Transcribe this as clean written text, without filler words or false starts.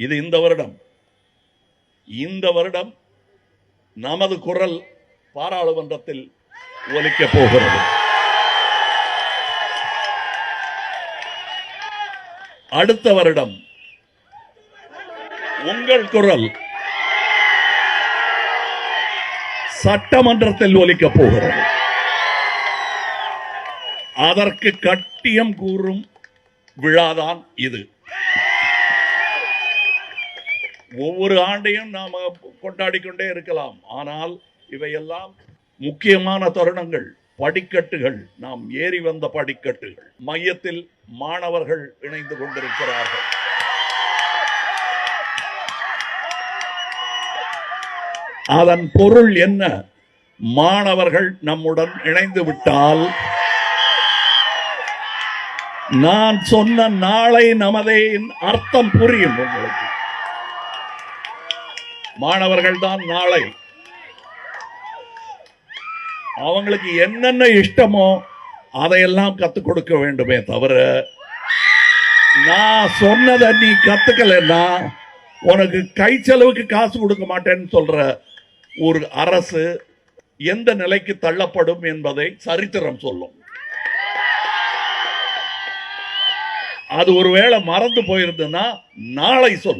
இது இந்த வருடம் நமது குரல் பாராளுமன்றத்தில் ஒலிக்க போகிறது. அடுத்த வருடம் உங்கள் குரல் சட்டமன்றத்தில் ஒலிக்க போகிறது. அதற்கு கட்டியம் கூறும் விழாதான் இது. ஒவ்வொரு ஆண்டையும் நாம கொண்டாடி கொண்டே இருக்கலாம். ஆனால் இவையெல்லாம் முக்கியமான தருணங்கள், படிக்கட்டுகள், நாம் ஏறி வந்த படிக்கட்டுகள். மையத்தில் மாணவர்கள் இணைந்து கொண்டிருக்கிறார்கள். அதன் பொருள் என்ன? மாணவர்கள் நம்முடன் இணைந்து விட்டால் நான் சொன்ன நாளை நமதே அர்த்தம் புரியும் உங்களுக்கு. மாணவர்கள் தான் நாளை. அவங்களுக்கு என்னென்ன இஷ்டமோ அதையெல்லாம் கத்துக் கொடுக்க வேண்டுமே தவிர, நான் சொன்னதை நீ கத்துக்கலன்னா உனக்கு கை செலவுக்கு காசு கொடுக்க மாட்டேன்னு சொல்ற ஒரு அரசு எந்த நிலைக்கு தள்ளப்படும் என்பதை சரித்திரம் சொல்லும். அது ஒருவேளை மறந்து போயிருந்ததுன்னா நாளை சொல்லும்.